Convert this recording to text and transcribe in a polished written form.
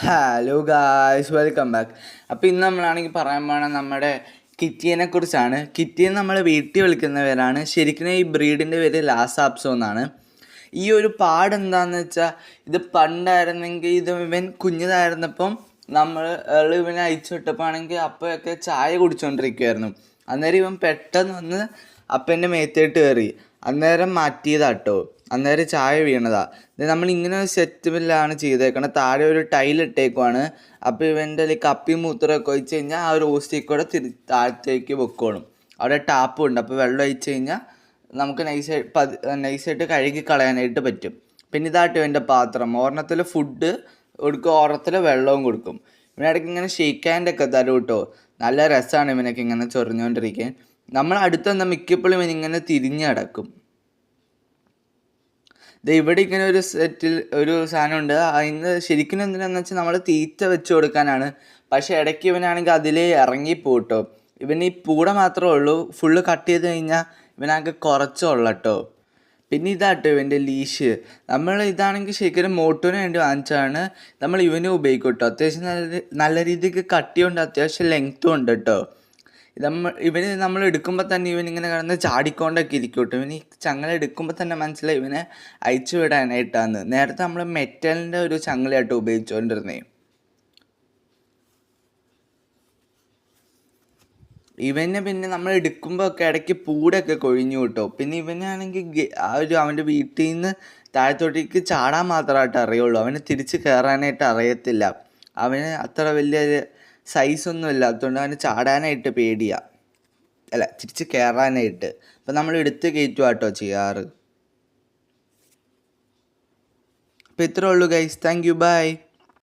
Hello guys, welcome back. അപ്പോൾ ഇന്ന് നമ്മളാണെങ്കിൽ പറയാൻ പോണ നമ്മുടെ കിറ്റിയെ കുറിച്ചാണ്. കിറ്റിയെ നമ്മൾ വീട്ടിൽ വിളിക്കുന്ന പേരാണ്. ശരിക്കും ഈ ബ്രീഡിൻ്റെ പേര് ലാസ ആപ്സോ എന്നാണ്. ഈ ഒരു പാടെന്താണെന്ന് വെച്ചാൽ, ഇത് പണ്ടായിരുന്നെങ്കിൽ ഇവൻ കുഞ്ഞിതായിരുന്നപ്പം നമ്മൾ ഇവനെ അയച്ചു വിട്ടപ്പോൾ ആണെങ്കിൽ അപ്പോഴൊക്കെ ചായ കുടിച്ചുകൊണ്ടിരിക്കുമായിരുന്നു. അന്നേരം ഇവൻ പെട്ടെന്ന് വന്ന് അപ്പൻ്റെ മേത്തേട്ട് കയറി. അന്നേരം മാറ്റിയതാട്ടോ. അന്നേരം ചായ വീണതാ. ഇത് നമ്മളിങ്ങനെ ഒരു സെറ്റപ്പിലാണ് ചെയ്തേക്കണം. താഴെ ഒരു ടൈലിട്ടേക്കുവാണ്. അപ്പോൾ ഇവൻ്റെ കപ്പി മൂത്രമൊക്കെ ഒഴിച്ച് കഴിഞ്ഞാൽ ആ ഒരു ഓസ്റ്റിൽ കൂടെ താഴത്തേക്ക് പൊക്കോളും. അവിടെ ടാപ്പും ഉണ്ട്. അപ്പോൾ വെള്ളം ഒഴിച്ച് കഴിഞ്ഞാൽ നമുക്ക് നൈസായിട്ട് കഴുകി കളയാനായിട്ട് പറ്റും. പിന്നെ ഇതാട്ടോ ഇവൻ്റെ പാത്രം. ഒരെണ്ണത്തിൽ ഫുഡ് കൊടുക്കും, ഒരെണ്ണത്തിൽ വെള്ളവും കൊടുക്കും. ഇവനിടയ്ക്ക് ഇങ്ങനെ ഷേക്ക് ഹാൻഡൊക്കെ തരും കേട്ടോ. നല്ല രസമാണ് ഇവനൊക്കെ ഇങ്ങനെ ചൊറിഞ്ഞുകൊണ്ടിരിക്കാൻ. നമ്മൾ അടുത്ത് മിക്കപ്പോഴും ഇവനിങ്ങനെ തിരിഞ്ഞ് കിടക്കും. ഇവിടെ ഇങ്ങനെ ഒരു സെറ്റിൽ ഒരു സാധനമുണ്ട്. അതിന് ശരിക്കും എന്തിനാന്ന് വെച്ചാൽ നമ്മൾ തീറ്റ വെച്ച് കൊടുക്കാനാണ്. പക്ഷേ ഇടയ്ക്ക് ഇവനാണെങ്കിൽ അതിലേ ഇറങ്ങിപ്പോട്ടോ. ഇവന് ഈ പൂട മാത്രമേ ഉള്ളൂ. ഫുള്ള് കട്ട് ചെയ്ത് കഴിഞ്ഞാൽ ഇവനാകെ കുറച്ചുള്ളൂ കേട്ടോ. പിന്നെ ഇതാട്ടോ ഇവൻ്റെ ലീഷ്. നമ്മൾ ഇതാണെങ്കിൽ ശരിക്കും മോട്ടോന് വേണ്ടി വാങ്ങിച്ചതാണ്. നമ്മൾ ഇവനും ഉപയോഗിക്കും കേട്ടോ. അത്യാവശ്യം നല്ല രീതിക്ക് കട്ടിയുണ്ട്, അത്യാവശ്യം ലെങ്ത്തും ഉണ്ട് കേട്ടോ. ഇവന് നമ്മൾ എടുക്കുമ്പോൾ തന്നെ ഇവനിങ്ങനെ കിടന്ന് ചാടിക്കൊണ്ടൊക്കെ ഇരിക്കും കേട്ടോ. ഇവന് ഈ ചങ്ങല എടുക്കുമ്പോൾ തന്നെ മനസ്സിലായി ഇവനെ അയച്ചു വിടാനായിട്ടാണ്. നേരത്തെ നമ്മൾ മെറ്റലിൻ്റെ ഒരു ചങ്ങലയായിട്ട് ഉപയോഗിച്ചുകൊണ്ടിരുന്നേ. ഇവനെ പിന്നെ നമ്മൾ എടുക്കുമ്പോൾ ഒക്കെ ഇടയ്ക്ക് പൂടൊക്കെ കൊഴിഞ്ഞു കിട്ടോ. പിന്നെ ഇവനാണെങ്കിൽ അവൻ്റെ വീട്ടിൽ നിന്ന് താഴത്തോട്ടേക്ക് ചാടാൻ മാത്രമായിട്ട് അറിയുള്ളൂ. അവന് തിരിച്ച് കയറാനായിട്ട് അറിയത്തില്ല. അവന് അത്ര വലിയ സൈസൊന്നും ഇല്ലാത്തതുകൊണ്ട് അവന് ചാടാനായിട്ട് പേടിയാണ്. തിരിച്ച് കയറാനായിട്ട്. അപ്പം നമ്മൾ എടുത്ത് കയറ്റുക കേട്ടോ ചെയ്യാറ്. അപ്പോൾ ഇത്രേ ഉള്ളൂ ഗൈസ്. Thank you, by.